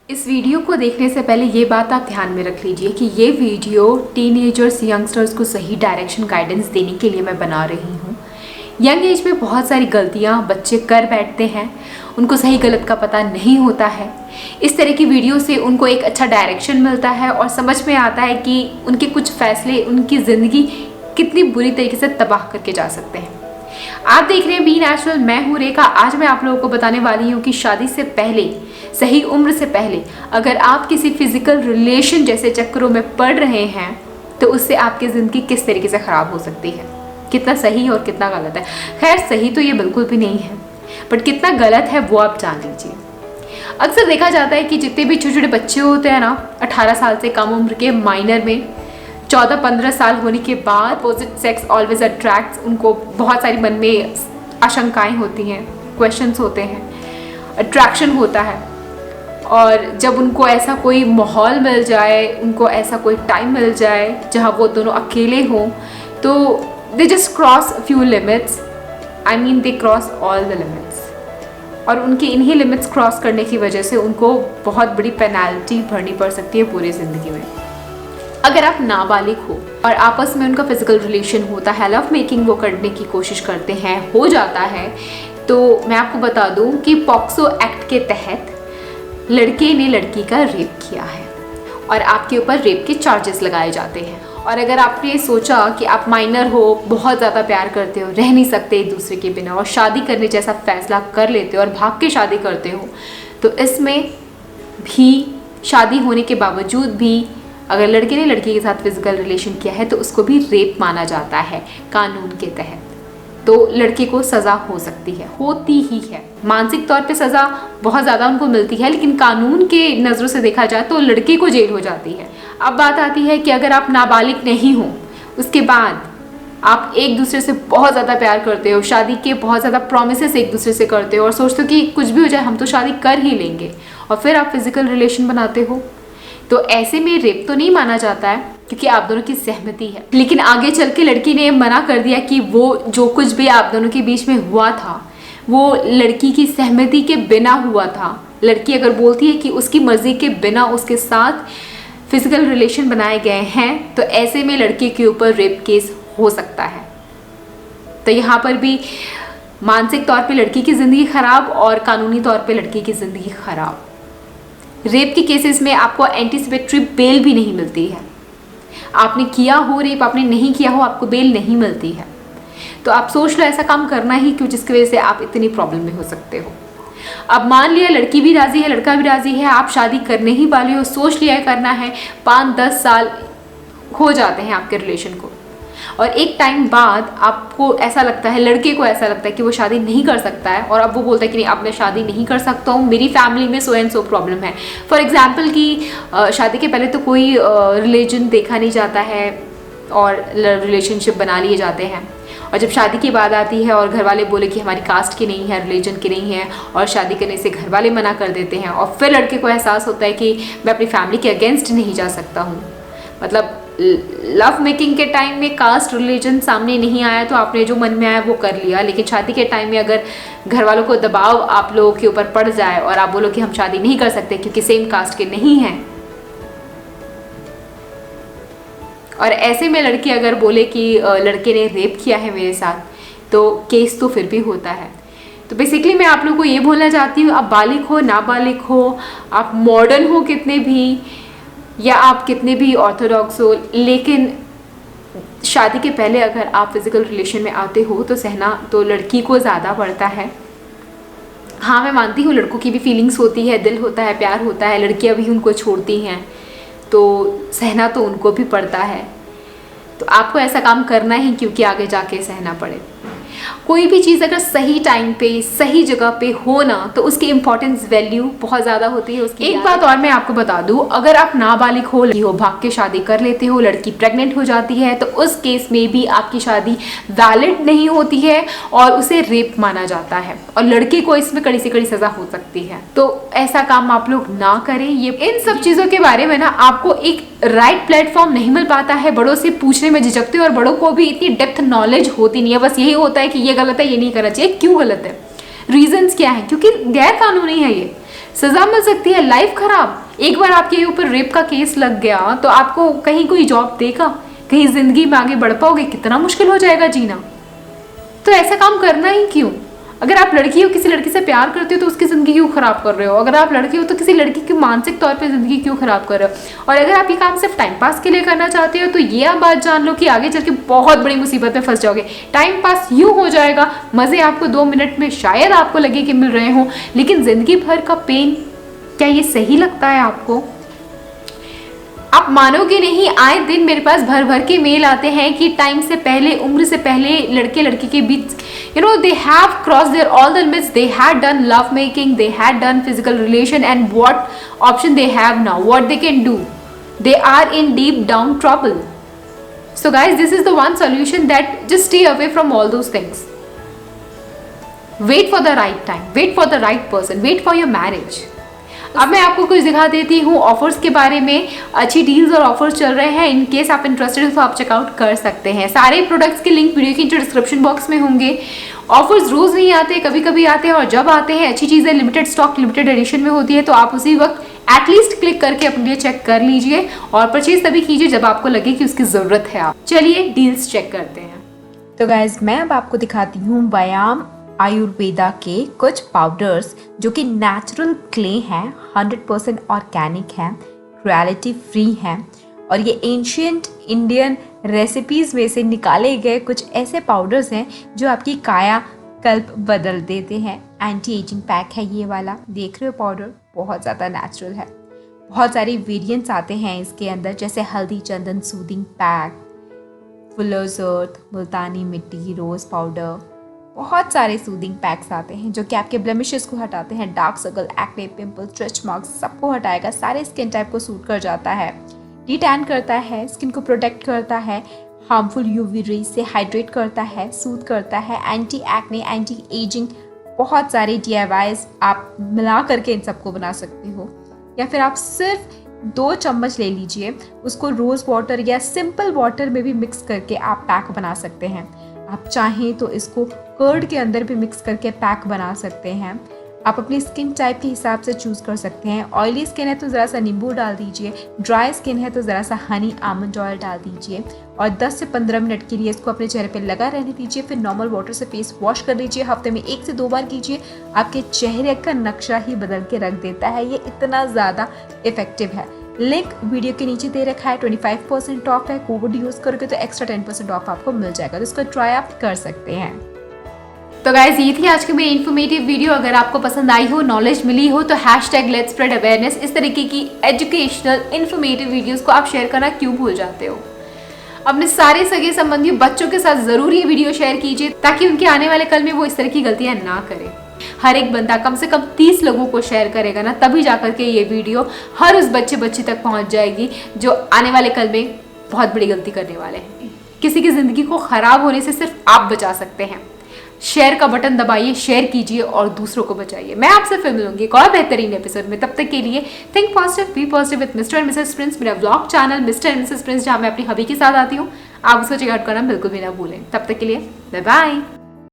इस वीडियो को देखने से पहले ये बात आप ध्यान में रख लीजिए कि ये वीडियो टीनेजर्स यंगस्टर्स को सही डायरेक्शन गाइडेंस देने के लिए मैं बना रही हूँ। यंग एज में बहुत सारी गलतियाँ बच्चे कर बैठते हैं, उनको सही गलत का पता नहीं होता है। इस तरह की वीडियो से उनको एक अच्छा डायरेक्शन मिलता है और समझ में आता है कि उनके कुछ फैसले उनकी ज़िंदगी कितनी बुरी तरीके से तबाह करके जा सकते हैं। आप देख रहे हैं बी नेचुरल, मैं हूँ रेखा। आज मैं आप लोगों को बताने वाली हूँ कि शादी से पहले, सही उम्र से पहले अगर आप किसी फिजिकल रिलेशन जैसे चक्करों में पड़ रहे हैं तो उससे आपकी ज़िंदगी किस तरीके से ख़राब हो सकती है, कितना सही और कितना गलत है। खैर सही तो ये बिल्कुल भी नहीं है, बट कितना गलत है वो आप जान लीजिए। अक्सर देखा जाता है कि जितने भी छोटे छोटे बच्चे होते हैं ना, 18 साल से कम उम्र के माइनर में 14-15 साल होने के बाद अपोजिट सेक्स ऑलवेज अट्रैक्ट्स, उनको बहुत सारी मन में आशंकाएं होती हैं, क्वेश्चंस होते हैं, अट्रैक्शन होता है। और जब उनको ऐसा कोई माहौल मिल जाए, उनको ऐसा कोई टाइम मिल जाए जहाँ वो दोनों अकेले हों, तो they just cross few limits, I mean they cross all the limits. और उनकी इन्हीं लिमिट्स क्रॉस करने की वजह से उनको बहुत बड़ी पेनल्टी भरनी पड़ सकती है पूरी ज़िंदगी में। अगर आप नाबालिग हो और आपस में उनका फिजिकल रिलेशन होता है, लव मेकिंग वो करने की कोशिश करते हैं, हो जाता है, तो मैं आपको बता दूं कि पॉक्सो एक्ट के तहत लड़के ने लड़की का रेप किया है और आपके ऊपर रेप के चार्जेस लगाए जाते हैं। और अगर आपने सोचा कि आप माइनर हो, बहुत ज़्यादा प्यार करते हो, रह नहीं सकते एक दूसरे के बिना और शादी करने जैसा फैसला कर लेते हो और भाग के शादी करते हो, तो इसमें भी शादी होने के बावजूद भी अगर लड़के ने लड़की के साथ फिजिकल रिलेशन किया है तो उसको भी रेप माना जाता है कानून के तहत। तो लड़के को सज़ा हो सकती है, होती ही है। मानसिक तौर पे सज़ा बहुत ज़्यादा उनको मिलती है, लेकिन कानून के नज़रों से देखा जाए तो लड़के को जेल हो जाती है। अब बात आती है कि अगर आप नाबालिग नहीं हो, उसके बाद आप एक दूसरे से बहुत ज़्यादा प्यार करते हो, शादी के बहुत ज़्यादा प्रॉमिसेस एक दूसरे से करते हो और सोचते हो कि कुछ भी हो जाए हम तो शादी कर ही लेंगे, और फिर आप फिजिकल रिलेशन बनाते हो, तो ऐसे में रेप तो नहीं माना जाता है क्योंकि आप दोनों की सहमति है। लेकिन आगे चल के लड़की ने मना कर दिया कि वो जो कुछ भी आप दोनों के बीच में हुआ था वो लड़की की सहमति के बिना हुआ था। लड़की अगर बोलती है कि उसकी मर्जी के बिना उसके साथ फिजिकल रिलेशन बनाए गए हैं, तो ऐसे में लड़के के ऊपर रेप केस हो सकता है। तो यहाँ पर भी मानसिक तौर पे लड़की की ज़िंदगी ख़राब और कानूनी तौर पे लड़की की ज़िंदगी ख़राब। रेप के केसेस में आपको एंटीसिपेटरी बेल भी नहीं मिलती है। आपने किया हो रेप, आपने नहीं किया हो, आपको बेल नहीं मिलती है। तो आप सोच लो ऐसा काम करना ही क्यों जिसकी वजह से आप इतनी प्रॉब्लम में हो सकते हो। अब मान लिया लड़की भी राज़ी है, लड़का भी राज़ी है, आप शादी करने ही वाले हो, सोच लिया करना है, 5-10 साल हो जाते हैं आपके रिलेशन को, और एक टाइम बाद आपको ऐसा लगता है, लड़के को ऐसा लगता है कि वो शादी नहीं कर सकता है, और अब वो बोलता है कि नहीं अब मैं शादी नहीं कर सकता हूँ, मेरी फैमिली में सो एंड सो प्रॉब्लम है। फॉर एग्जांपल कि शादी के पहले तो कोई रिलीजन देखा नहीं जाता है और रिलेशनशिप बना लिए जाते हैं, और जब शादी की बात आती है और घर वाले बोले कि हमारी कास्ट की नहीं है, रिलीजन की नहीं है, और शादी करने से घर वाले मना कर देते हैं, और फिर लड़के को एहसास होता है कि मैं अपनी फैमिली के अगेंस्ट नहीं जा सकता हूँ। मतलब लव मेकिंग के टाइम में कास्ट रिलीजन सामने नहीं आया तो आपने जो मन में आया वो कर लिया, लेकिन शादी के टाइम में अगर घर वालों को दबाव आप लोगों के ऊपर पड़ जाए और आप बोलो कि हम शादी नहीं कर सकते क्योंकि सेम कास्ट के नहीं हैं, और ऐसे में लड़की अगर बोले कि लड़के ने रेप किया है मेरे साथ, तो केस तो फिर भी होता है। तो बेसिकली मैं आप लोगों को ये बोलना चाहती हूँ, आप बालिग हो, नाबालिग हो, आप मॉडर्न हो कितने भी, या आप कितने भी ऑर्थोडॉक्स हो, लेकिन शादी के पहले अगर आप फिजिकल रिलेशन में आते हो तो सहना तो लड़की को ज़्यादा पड़ता है। हाँ मैं मानती हूँ लड़कों की भी फीलिंग्स होती है, दिल होता है, प्यार होता है, लड़कियाँ भी उनको छोड़ती हैं, तो सहना तो उनको भी पड़ता है। तो आपको ऐसा काम करना ही क्योंकि आगे जाके सहना पड़े। कोई भी चीज़ अगर सही टाइम पे सही जगह पे हो ना, तो उसकी इम्पोर्टेंस वैल्यू बहुत ज़्यादा होती है उसकी। एक बात और मैं आपको बता दूं, अगर आप नाबालिग हो, भाग के शादी कर लेते हो, लड़की प्रेग्नेंट हो जाती है, तो उस केस में भी आपकी शादी वैलिड नहीं होती है और उसे रेप माना जाता है, और लड़के को इसमें कड़ी से कड़ी सज़ा हो सकती है। तो ऐसा काम आप लोग ना करें। ये इन सब चीज़ों के बारे में ना आपको एक राइट प्लेटफॉर्म नहीं मिल पाता है, बड़ों से पूछने में झिझकते हो, और बड़ों को भी इतनी डेप्थ नॉलेज होती नहीं है। बस यही होता है कि ये गलत है, ये नहीं करना चाहिए। क्यों गलत है, रीजंस क्या है? क्योंकि गैर कानूनी है ये। सजा मिल सकती है, लाइफ खराब। एक बार आपके ऊपर रेप का केस लग गया तो आपको कहीं कोई जॉब देगा, कहीं जिंदगी में आगे बढ़ पाओगे? कितना मुश्किल हो जाएगा जीना। तो ऐसा काम करना ही क्यों? अगर आप लड़की हो, किसी लड़की से प्यार करते हो तो उसकी ज़िंदगी क्यों ख़राब कर रहे हो? अगर आप लड़की हो तो किसी लड़की की मानसिक तौर पे ज़िंदगी क्यों ख़राब कर रहे हो? और अगर आप ये काम सिर्फ टाइम पास के लिए करना चाहते हो तो ये आप बात जान लो कि आगे चल के बहुत बड़ी मुसीबत में फंस जाओगे। टाइम पास यूँ हो जाएगा, मज़े आपको 2 मिनट में शायद आपको लगे कि मिल रहे हों, लेकिन ज़िंदगी भर का पेन, क्या ये सही लगता है आपको? आप मानोगे नहीं, आए दिन मेरे पास भर भर के मेल आते हैं कि टाइम से पहले, उम्र से पहले लड़के लड़की के बीच they have crossed their all the limits. They had done love making, they had done physical relation, and what option they have now, what they can do? They are in deep down trouble. So guys, this is the one solution, that just stay away from all those things. Wait for the right time, wait for the right person, wait for your marriage. अब मैं आपको कुछ दिखा देती हूँ offers के बारे में। अच्छी डील्स और ऑफर्स चल रहे हैं, इन केस आप इंटरेस्टेड हो तो आप चेकआउट कर सकते हैं। सारे प्रोडक्ट्स के लिंक वीडियो के डिस्क्रिप्शन बॉक्स में होंगे। ऑफर्स रोज नहीं आते, कभी कभी आते हैं, और जब आते हैं अच्छी चीज़ें लिमिटेड स्टॉक लिमिटेड एडिशन में होती है, तो आप उसी वक्त एटलीस्ट क्लिक करके अपने लिए चेक कर लीजिए और परचेज तभी कीजिए जब आपको लगे कि उसकी ज़रूरत है। आप चलिए डील्स चेक करते हैं। तो गाइज, मैं अब आपको दिखाती हूँ व्यायाम आयुर्वेदा के कुछ पाउडर्स जो कि नेचुरल क्ले हैं, 100% ऑर्गेनिक हैं, क्रुएलिटी फ्री हैं, और ये एंशियंट इंडियन रेसिपीज़ में से निकाले गए कुछ ऐसे पाउडर्स हैं जो आपकी काया कल्प बदल देते हैं। एंटी एजिंग पैक है ये वाला, देख रहे हो पाउडर, बहुत ज़्यादा नेचुरल है। बहुत सारे वेरिएंट्स आते हैं इसके अंदर, जैसे हल्दी चंदन सूदिंग पैक, फुलर्स अर्थ, मुल्तानी मिट्टी, रोज़ पाउडर, बहुत सारे सूदिंग पैक्स आते हैं जो कि आपके ब्लेमिशेस को हटाते हैं, dark circle, acne, pimple, stretch marks सबको हटाएगा, सारे स्किन टाइप को सूट कर जाता है, डिटैन करता है, स्किन को प्रोटेक्ट करता है, हार्मफुल यूवी रेज से हाइड्रेट करता है, सूट करता है, एंटी एक्ने, एंटी एजिंग, बहुत सारे DIYs आप मिला करके इन सबको बना सकते हो। या फिर आप सिर्फ 2 चम्मच ले लीजिए, उसको रोज़ वाटर या सिंपल वाटर में भी मिक्स करके आप पैक बना सकते हैं। आप चाहें तो इसको कर्ड के अंदर भी मिक्स करके पैक बना सकते हैं। आप अपनी स्किन टाइप के हिसाब से चूज़ कर सकते हैं। ऑयली स्किन है तो ज़रा सा नींबू डाल दीजिए, ड्राई स्किन है तो ज़रा सा हनी आमंड ऑयल डाल दीजिए और 10 से 15 मिनट के लिए इसको अपने चेहरे पे लगा रहने दीजिए। फिर नॉर्मल वाटर से फेस वॉश कर लीजिए। हफ्ते में 1 से 2 बार कीजिए। आपके चेहरे का नक्शा ही बदल के रख देता है। ये इतना ज़्यादा इफेक्टिव है। लिंक वीडियो के नीचे दे रखा है। 25% ऑफ है। कोड यूज़ करोगे तो एक्स्ट्रा 10% ऑफ आपको मिल जाएगा, तो इसको ट्राई आप कर सकते हैं। तो गाइज, ये थी आज की मेरी इन्फॉर्मेटिव वीडियो। अगर आपको पसंद आई हो, नॉलेज मिली हो, तो #लेट्स स्प्रेड अवेयरनेस, इस तरीके की एजुकेशनल इन्फॉर्मेटिव वीडियोस को आप शेयर करना क्यों भूल जाते हो? अपने सारे सगे संबंधी बच्चों के साथ ज़रूर ये वीडियो शेयर कीजिए ताकि उनके आने वाले कल में वो इस तरह की गलतियाँ ना करें। हर एक बंदा कम से कम 30 लोगों को शेयर करेगा ना, तभी जाकर के ये वीडियो हर उस बच्ची तक पहुँच जाएगी जो आने वाले कल में बहुत बड़ी गलती करने वाले हैं। किसी की ज़िंदगी को ख़राब होने से सिर्फ आप बचा सकते हैं। शेयर का बटन दबाइए, शेयर कीजिए और दूसरों को बचाइए। मैं आपसे फिर मिलूंगी एक और बेहतरीन एपिसोड में। तब तक के लिए think positive, be positive with Mr and Mrs Prince, मेरा vlog channel Mr and Mrs Prince, जहाँ मैं अपनी हबी के साथ आती हूँ। आप उसको चेकआउट करना बिल्कुल भी ना भूलें। तब तक के लिए बाय बाय।